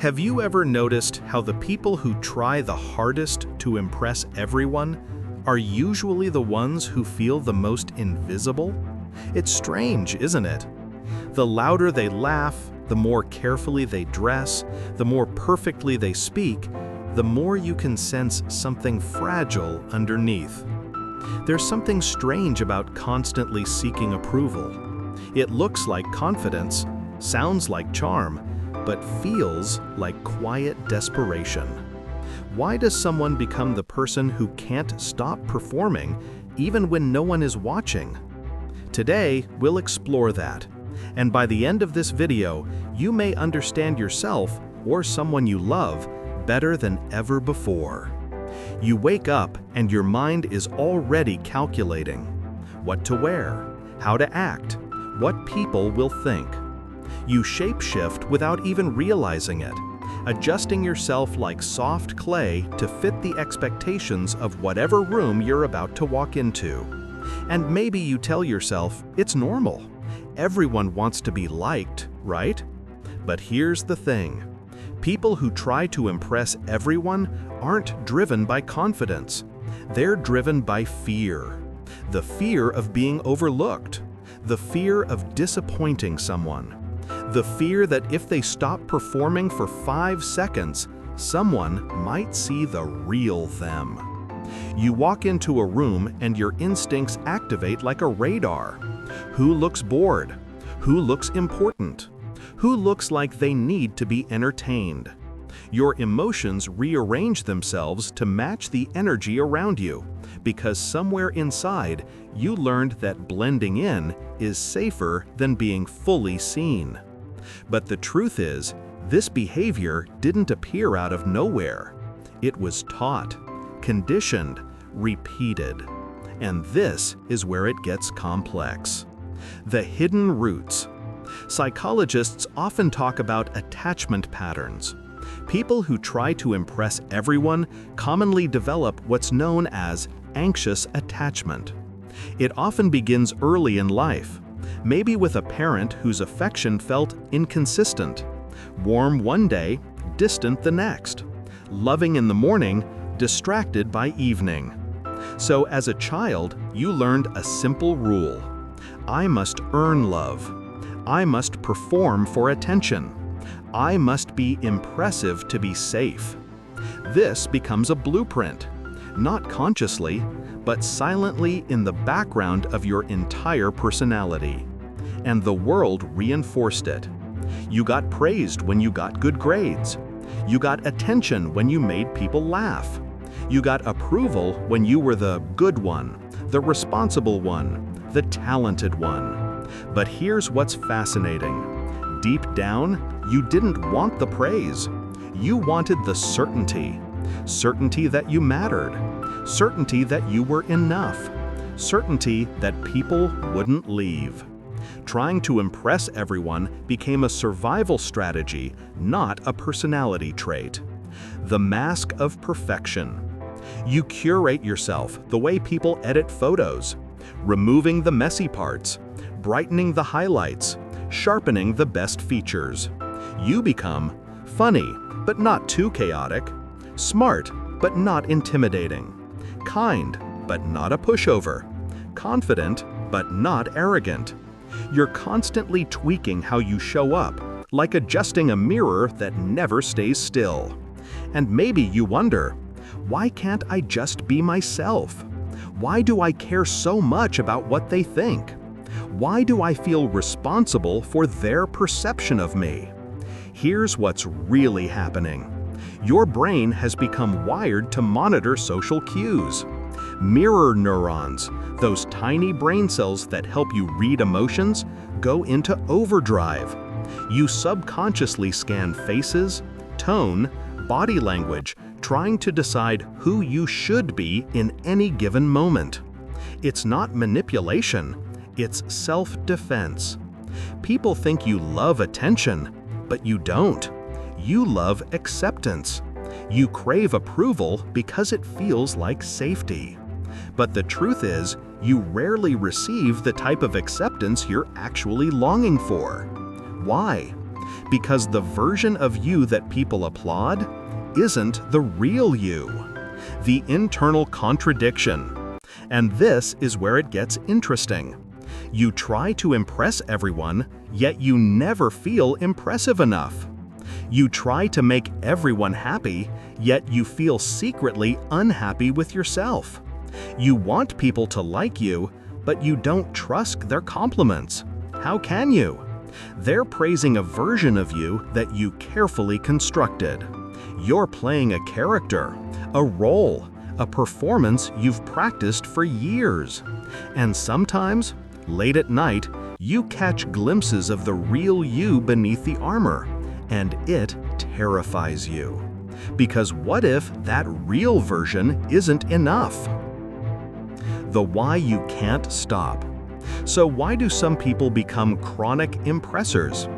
Have you ever noticed how the people who try the hardest to impress everyone are usually the ones who feel the most invisible? It's strange, isn't it? The louder they laugh, the more carefully they dress, the more perfectly they speak, the more you can sense something fragile underneath. There's something strange about constantly seeking approval. It looks like confidence, sounds like charm, but feels like quiet desperation. Why does someone become the person who can't stop performing even when no one is watching? Today, we'll explore that. And by the end of this video, you may understand yourself or someone you love better than ever before. You wake up and your mind is already calculating what to wear, how to act, what people will think. You shapeshift without even realizing it, adjusting yourself like soft clay to fit the expectations of whatever room you're about to walk into. And maybe you tell yourself it's normal. Everyone wants to be liked, right? But here's the thing. People who try to impress everyone aren't driven by confidence. They're driven by fear. The fear of being overlooked. The fear of disappointing someone. The fear that if they stop performing for 5 seconds, someone might see the real them. You walk into a room and your instincts activate like a radar. Who looks bored? Who looks important? Who looks like they need to be entertained? Your emotions rearrange themselves to match the energy around you, because somewhere inside, you learned that blending in is safer than being fully seen. But the truth is, this behavior didn't appear out of nowhere. It was taught, conditioned, repeated. And this is where it gets complex. The hidden roots. Psychologists often talk about attachment patterns. People who try to impress everyone commonly develop what's known as anxious attachment. It often begins early in life, maybe with a parent whose affection felt inconsistent, warm one day, distant the next, loving in the morning, distracted by evening. So as a child, you learned a simple rule. I must earn love. I must perform for attention. I must be impressive to be safe. This becomes a blueprint, not consciously, but silently in the background of your entire personality. And the world reinforced it. You got praised when you got good grades. You got attention when you made people laugh. You got approval when you were the good one, the responsible one, the talented one. But here's what's fascinating. Deep down, you didn't want the praise. You wanted the certainty. Certainty that you mattered. Certainty that you were enough. Certainty that people wouldn't leave. Trying to impress everyone became a survival strategy, not a personality trait. The mask of perfection. You curate yourself the way people edit photos, removing the messy parts, brightening the highlights, sharpening the best features. You become funny, but not too chaotic, smart, but not intimidating, kind, but not a pushover, confident, but not arrogant. You're constantly tweaking how you show up, like adjusting a mirror that never stays still. And maybe you wonder, why can't I just be myself? Why do I care so much about what they think? Why do I feel responsible for their perception of me? Here's what's really happening. Your brain has become wired to monitor social cues. Mirror neurons, those tiny brain cells that help you read emotions, go into overdrive. You subconsciously scan faces, tone, body language, trying to decide who you should be in any given moment. It's not manipulation, it's self-defense. People think you love attention, but you don't. You love acceptance. You crave approval because it feels like safety. But the truth is, you rarely receive the type of acceptance you're actually longing for. Why? Because the version of you that people applaud isn't the real you. The internal contradiction. And this is where it gets interesting. You try to impress everyone, yet you never feel impressive enough. You try to make everyone happy, yet you feel secretly unhappy with yourself. You want people to like you, but you don't trust their compliments. How can you? They're praising a version of you that you carefully constructed. You're playing a character, a role, a performance you've practiced for years. And sometimes, late at night, you catch glimpses of the real you beneath the armor, and it terrifies you. Because what if that real version isn't enough? The why you can't stop. So why do some people become chronic impressors?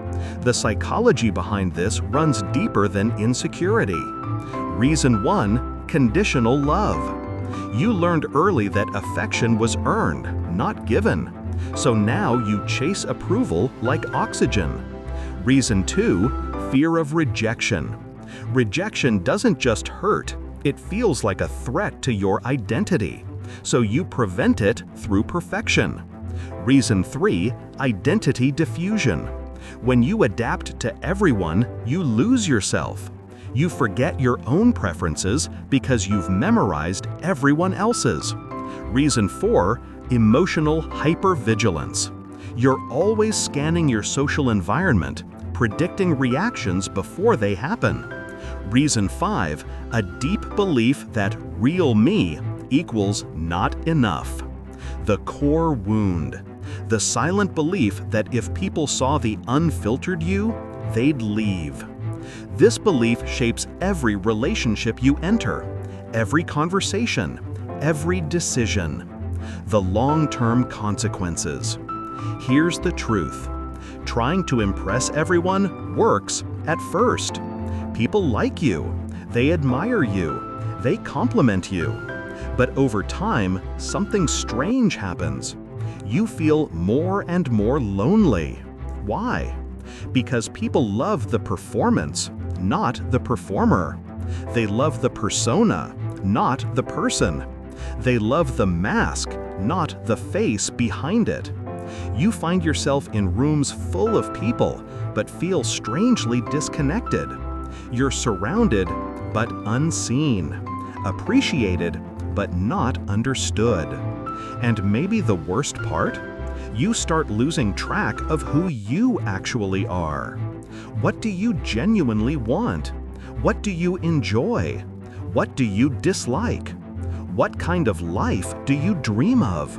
The psychology behind this runs deeper than insecurity. Reason 1, conditional love. You learned early that affection was earned, not given. So now you chase approval like oxygen. Reason 2, fear of rejection. Rejection doesn't just hurt, it feels like a threat to your identity. So you prevent it through perfection. Reason 3, identity diffusion. When you adapt to everyone, you lose yourself. You forget your own preferences because you've memorized everyone else's. Reason 4, emotional hypervigilance. You're always scanning your social environment, predicting reactions before they happen. Reason 5, a deep belief that real me equals not enough. The core wound. The silent belief that if people saw the unfiltered you, they'd leave. This belief shapes every relationship you enter, every conversation, every decision. The long-term consequences. Here's the truth. Trying to impress everyone works at first. People like you, they admire you, they compliment you. But over time, something strange happens. You feel more and more lonely. Why? Because people love the performance, not the performer. They love the persona, not the person. They love the mask, not the face behind it. You find yourself in rooms full of people, but feel strangely disconnected. You're surrounded, but unseen. Appreciated, but not understood. And maybe the worst part? You start losing track of who you actually are. What do you genuinely want? What do you enjoy? What do you dislike? What kind of life do you dream of?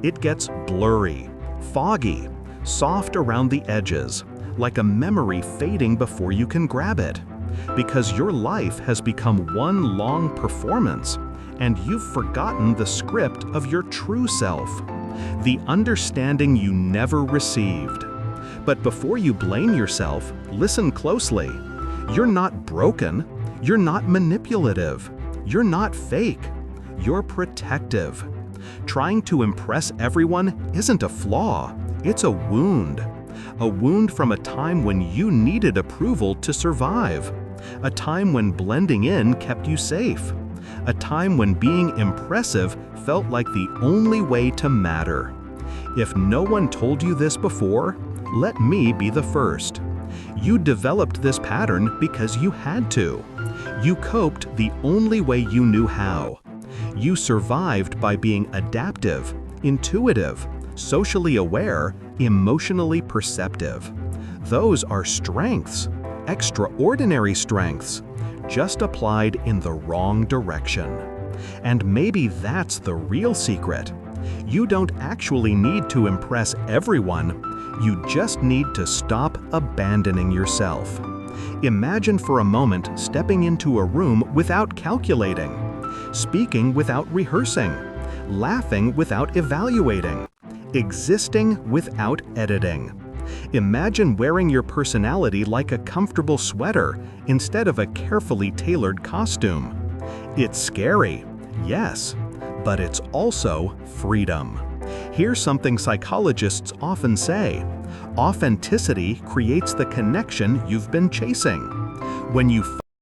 It gets blurry, foggy, soft around the edges, like a memory fading before you can grab it. Because your life has become one long performance, and you've forgotten the script of your true self, the understanding you never received. But before you blame yourself, listen closely. You're not broken, you're not manipulative, you're not fake, you're protective. Trying to impress everyone isn't a flaw, it's a wound. A wound from a time when you needed approval to survive. A time when blending in kept you safe. A time when being impressive felt like the only way to matter. If no one told you this before, let me be the first. You developed this pattern because you had to. You coped the only way you knew how. You survived by being adaptive, intuitive, socially aware, emotionally perceptive. Those are strengths, extraordinary strengths, just applied in the wrong direction. And maybe that's the real secret. You don't actually need to impress everyone, you just need to stop abandoning yourself. Imagine for a moment stepping into a room without calculating, speaking without rehearsing, laughing without evaluating, existing without editing. Imagine wearing your personality like a comfortable sweater instead of a carefully tailored costume. It's scary, yes, but it's also freedom. Here's something psychologists often say: authenticity creates the connection you've been chasing. When you